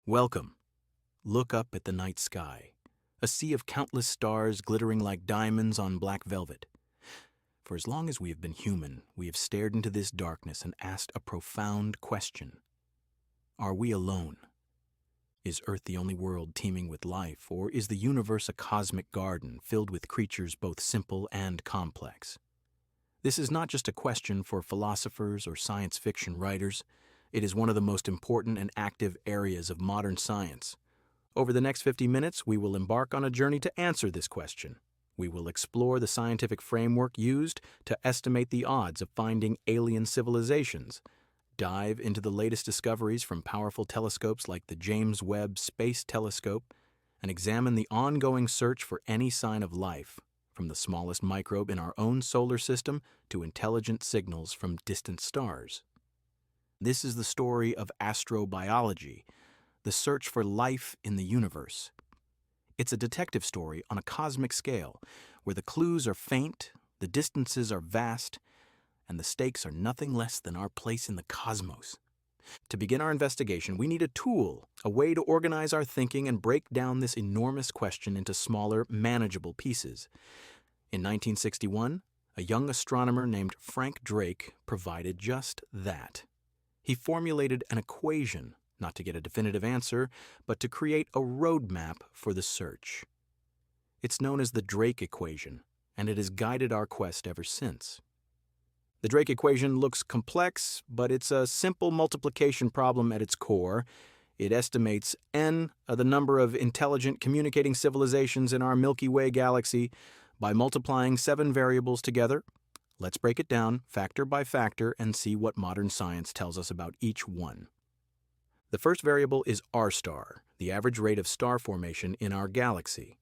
Welcome. Look up at the night sky, a sea of countless stars glittering like diamonds on black velvet. For as long as we have been human, we have stared into this darkness and asked a profound question. Are we alone? Is Earth the only world teeming with life, or is the universe a cosmic garden filled with creatures both simple and complex? This is not just a question for philosophers or science fiction writers. It is one of the most important and active areas of modern science. Over the next 50 minutes, we will embark on a journey to answer this question. We will explore the scientific framework used to estimate the odds of finding alien civilizations, dive into the latest discoveries from powerful telescopes like the James Webb Space Telescope, and examine the ongoing search for any sign of life, from the smallest microbe in our own solar system to intelligent signals from distant stars. This is the story of astrobiology, the search for life in the universe. It's a detective story on a cosmic scale, where the clues are faint, the distances are vast, and the stakes are nothing less than our place in the cosmos. To begin our investigation, we need a tool, a way to organize our thinking and break down this enormous question into smaller, manageable pieces. In 1961, a young astronomer named Frank Drake provided just that. He formulated an equation, not to get a definitive answer, but to create a roadmap for the search. It's known as the Drake equation, and it has guided our quest ever since. The Drake equation looks complex, but it's a simple multiplication problem at its core. It estimates n, the number of intelligent communicating civilizations in our Milky Way galaxy, by multiplying 7 variables together. Let's break it down factor by factor and see what modern science tells us about each one. The first variable is R star, the average rate of star formation in our galaxy.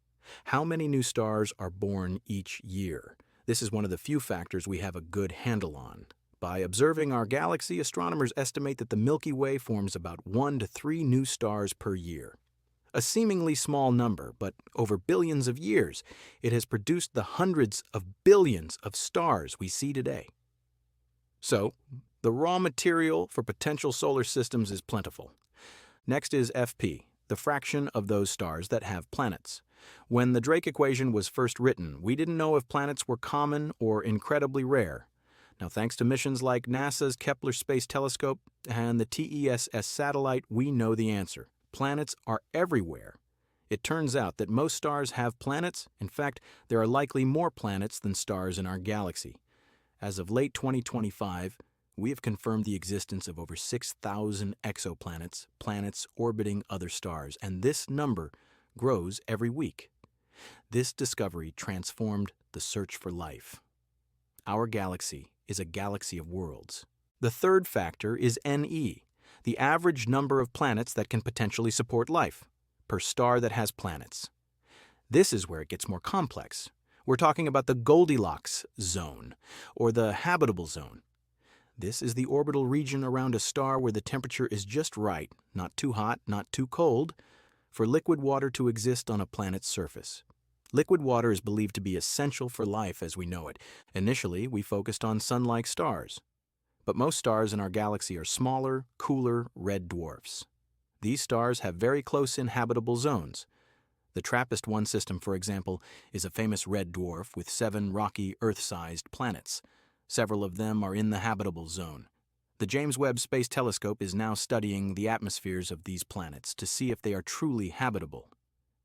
How many new stars are born each year? This is one of the few factors we have a good handle on. By observing our galaxy, astronomers estimate that the Milky Way forms about 1 to 3 new stars per year. A seemingly small number, but over billions of years, it has produced the hundreds of billions of stars we see today. So, the raw material for potential solar systems is plentiful. Next is FP, the fraction of those stars that have planets. When the Drake equation was first written, we didn't know if planets were common or incredibly rare. Now, thanks to missions like NASA's Kepler Space Telescope and the TESS satellite, we know the answer. Planets are everywhere. It turns out that most stars have planets. In fact, there are likely more planets than stars in our galaxy. As of late 2025, we have confirmed the existence of over 6,000 exoplanets, planets orbiting other stars, and this number grows every week. This discovery transformed the search for life. Our galaxy is a galaxy of worlds. The third factor is NE, the average number of planets that can potentially support life, per star that has planets. This is where it gets more complex. We're talking about the Goldilocks zone, or the habitable zone. This is the orbital region around a star where the temperature is just right, not too hot, not too cold, for liquid water to exist on a planet's surface. Liquid water is believed to be essential for life as we know it. Initially, we focused on sun-like stars. But most stars in our galaxy are smaller, cooler, red dwarfs. These stars have very close inhabitable zones. The TRAPPIST-1 system, for example, is a famous red dwarf with 7 rocky, Earth-sized planets. Several of them are in the habitable zone. The James Webb Space Telescope is now studying the atmospheres of these planets to see if they are truly habitable.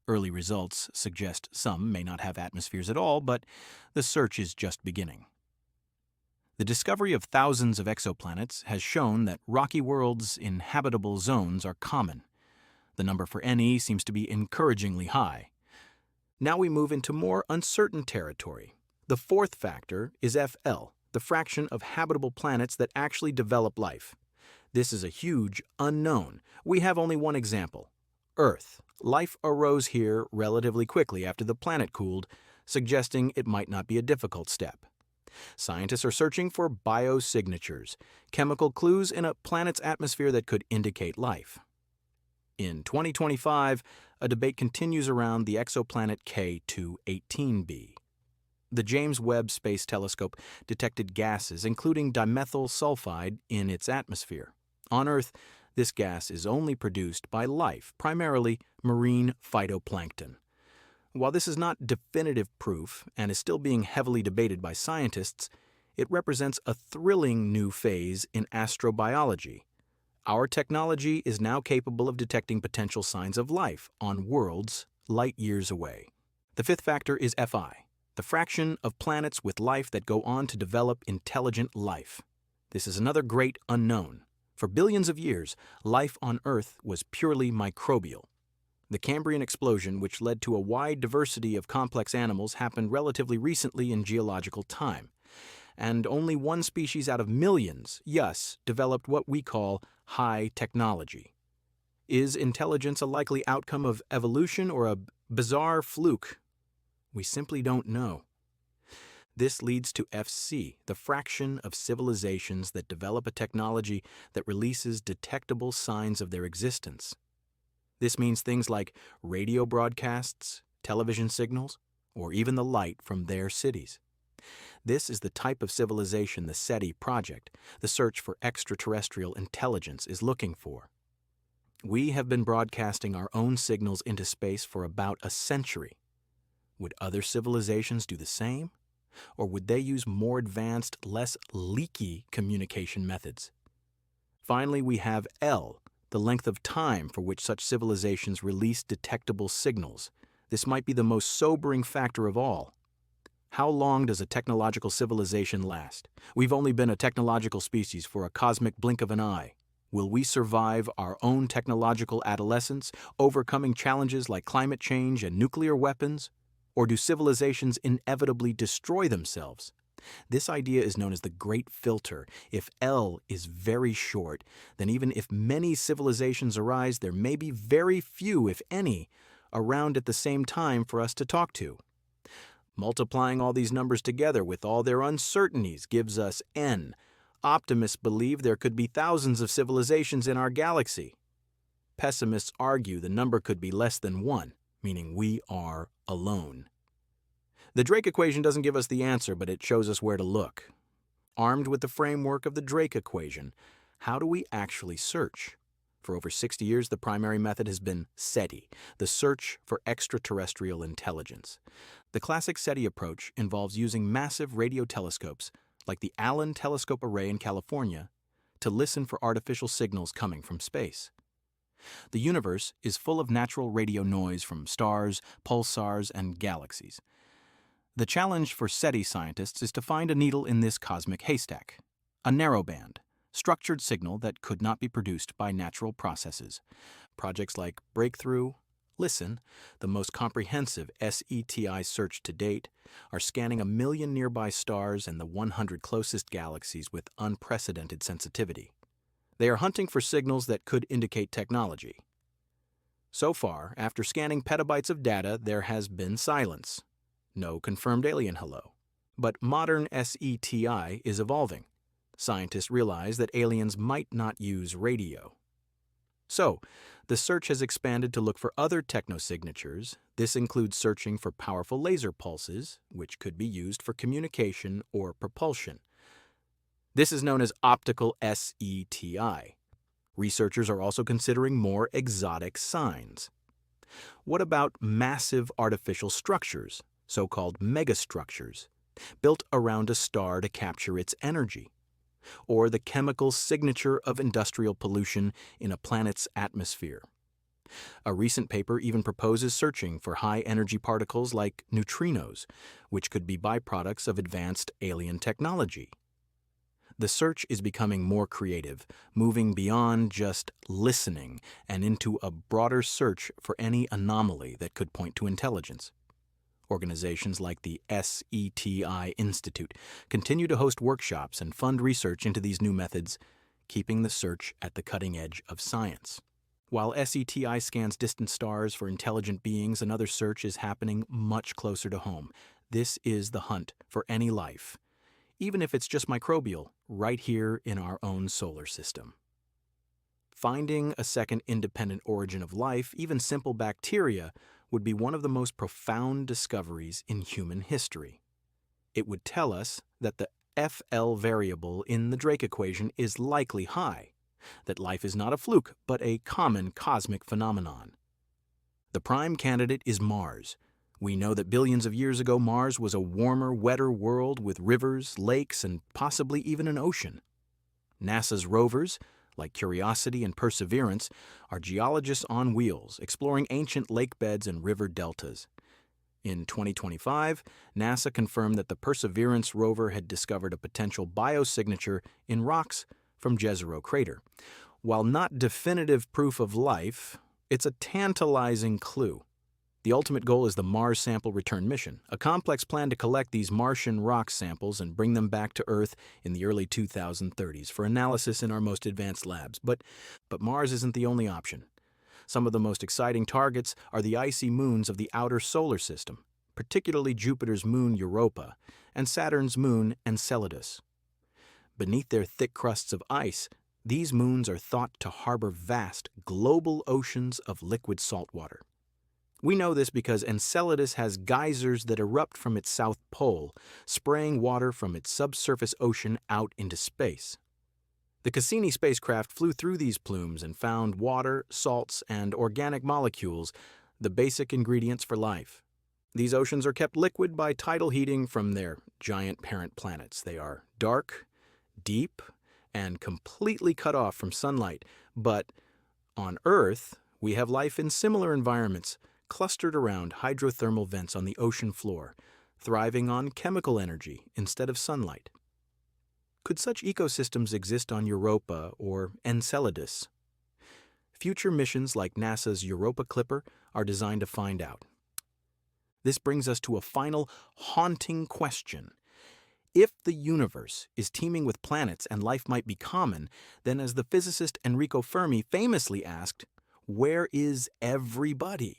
Early results suggest some may not have atmospheres at all, but the search is just beginning. The discovery of thousands of exoplanets has shown that rocky worlds in habitable zones are common. The number for NE seems to be encouragingly high. Now we move into more uncertain territory. The fourth factor is FL, the fraction of habitable planets that actually develop life. This is a huge unknown. We have only one example. Earth. Life arose here relatively quickly after the planet cooled, suggesting it might not be a difficult step. Scientists are searching for biosignatures, chemical clues in a planet's atmosphere that could indicate life. In 2025, a debate continues around the exoplanet K2-18b. The James Webb Space Telescope detected gases, including dimethyl sulfide, in its atmosphere. On Earth, This gas is only produced by life, primarily marine phytoplankton. While this is not definitive proof and is still being heavily debated by scientists, it represents a thrilling new phase in astrobiology. Our technology is now capable of detecting potential signs of life on worlds light years away. The fifth factor is Fi, the fraction of planets with life that go on to develop intelligent life. This is another great unknown. For billions of years, life on Earth was purely microbial. The Cambrian explosion, which led to a wide diversity of complex animals, happened relatively recently in geological time, and only one species out of millions, Yus, developed what we call high technology. Is intelligence a likely outcome of evolution or a bizarre fluke? We simply don't know. This leads to Fc, the fraction of civilizations that develop a technology that releases detectable signs of their existence. This means things like radio broadcasts, television signals, or even the light from their cities. This is the type of civilization the SETI project, the search for extraterrestrial intelligence, is looking for. We have been broadcasting our own signals into space for about a century. Would other civilizations do the same? Or would they use more advanced, less leaky communication methods? Finally, we have L, the length of time for which such civilizations release detectable signals. This might be the most sobering factor of all. How long does a technological civilization last? We've only been a technological species for a cosmic blink of an eye. Will we survive our own technological adolescence, overcoming challenges like climate change and nuclear weapons? Or do civilizations inevitably destroy themselves? This idea is known as the Great Filter. If L is very short, then even if many civilizations arise, there may be very few, if any, around at the same time for us to talk to. Multiplying all these numbers together with all their uncertainties gives us N. Optimists believe there could be thousands of civilizations in our galaxy. Pessimists argue the number could be less than 1, meaning we are alone. The Drake equation doesn't give us the answer, but it shows us where to look. Armed with the framework of the Drake equation, how do we actually search? For over 60 years, the primary method has been SETI, the search for extraterrestrial intelligence. The classic SETI approach involves using massive radio telescopes, like the Allen Telescope Array in California, to listen for artificial signals coming from space. The universe is full of natural radio noise from stars, pulsars, and galaxies. The challenge for SETI scientists is to find a needle in this cosmic haystack, a narrowband, structured signal that could not be produced by natural processes. Projects like Breakthrough, Listen, the most comprehensive SETI search to date, are scanning 1 million nearby stars and the 100 closest galaxies with unprecedented sensitivity. They are hunting for signals that could indicate technology. So far, after scanning petabytes of data, there has been silence. No confirmed alien hello. But modern SETI is evolving. Scientists realize that aliens might not use radio. So, the search has expanded to look for other technosignatures. This includes searching for powerful laser pulses, which could be used for communication or propulsion. This is known as optical SETI. Researchers are also considering more exotic signs. What about massive artificial structures, so-called megastructures, built around a star to capture its energy? Or the chemical signature of industrial pollution in a planet's atmosphere? A recent paper even proposes searching for high-energy particles like neutrinos, which could be byproducts of advanced alien technology. The search is becoming more creative, moving beyond just listening and into a broader search for any anomaly that could point to intelligence. Organizations like the SETI Institute continue to host workshops and fund research into these new methods, keeping the search at the cutting edge of science. While SETI scans distant stars for intelligent beings, another search is happening much closer to home. This is the hunt for any life, even if it's just microbial, right here in our own solar system. Finding a second independent origin of life, even simple bacteria, would be one of the most profound discoveries in human history. It would tell us that the FL variable in the Drake equation is likely high, that life is not a fluke, but a common cosmic phenomenon. The prime candidate is Mars. We know that billions of years ago Mars was a warmer, wetter world with rivers, lakes, and possibly even an ocean. NASA's rovers, like Curiosity and Perseverance, are geologists on wheels, exploring ancient lake beds and river deltas. In 2025, NASA confirmed that the Perseverance rover had discovered a potential biosignature in rocks from Jezero crater. While not definitive proof of life, it's a tantalizing clue. The ultimate goal is the Mars Sample Return mission, a complex plan to collect these Martian rock samples and bring them back to Earth in the early 2030s for analysis in our most advanced labs. But Mars isn't the only option. Some of the most exciting targets are the icy moons of the outer solar system, particularly Jupiter's moon Europa and Saturn's moon Enceladus. Beneath their thick crusts of ice, these moons are thought to harbor vast, global oceans of liquid salt water. We know this because Enceladus has geysers that erupt from its south pole, spraying water from its subsurface ocean out into space. The Cassini spacecraft flew through these plumes and found water, salts, and organic molecules, the basic ingredients for life. These oceans are kept liquid by tidal heating from their giant parent planets. They are dark, deep, and completely cut off from sunlight. But on Earth, we have life in similar environments, clustered around hydrothermal vents on the ocean floor, thriving on chemical energy instead of sunlight. Could such ecosystems exist on Europa or Enceladus? Future missions like NASA's Europa Clipper are designed to find out. This brings us to a final, haunting question. If the universe is teeming with planets and life might be common, then as the physicist Enrico Fermi famously asked, where is everybody?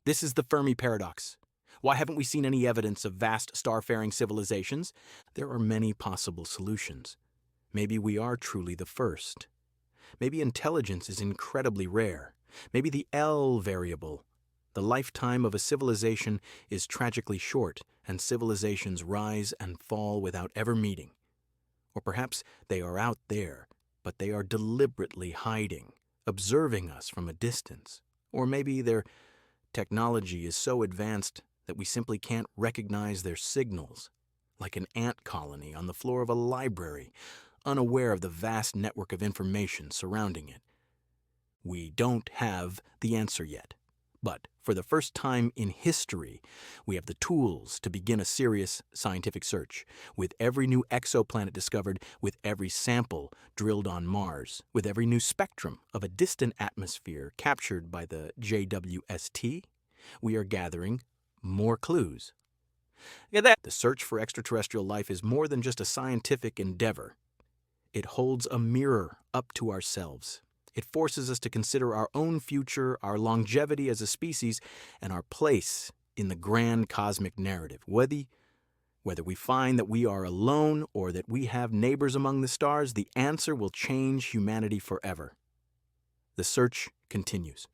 This is the Fermi paradox. Why haven't we seen any evidence of vast starfaring civilizations? There are many possible solutions. Maybe we are truly the first. Maybe intelligence is incredibly rare. Maybe the L variable, the lifetime of a civilization, is tragically short, and civilizations rise and fall without ever meeting. Or perhaps they are out there, but they are deliberately hiding, observing us from a distance. Or maybe their technology is so advanced that we simply can't recognize their signals, like an ant colony on the floor of a library, unaware of the vast network of information surrounding it. We don't have the answer yet, but for the first time in history, we have the tools to begin a serious scientific search, with every new exoplanet discovered, with every sample drilled on Mars, with every new spectrum of a distant atmosphere captured by the JWST. We are gathering more clues. The search for extraterrestrial life is more than just a scientific endeavor. It holds a mirror up to ourselves. It forces us to consider our own future, our longevity as a species, and our place in the grand cosmic narrative. Whether we find that we are alone or that we have neighbors among the stars, the answer will change humanity forever. The search continues.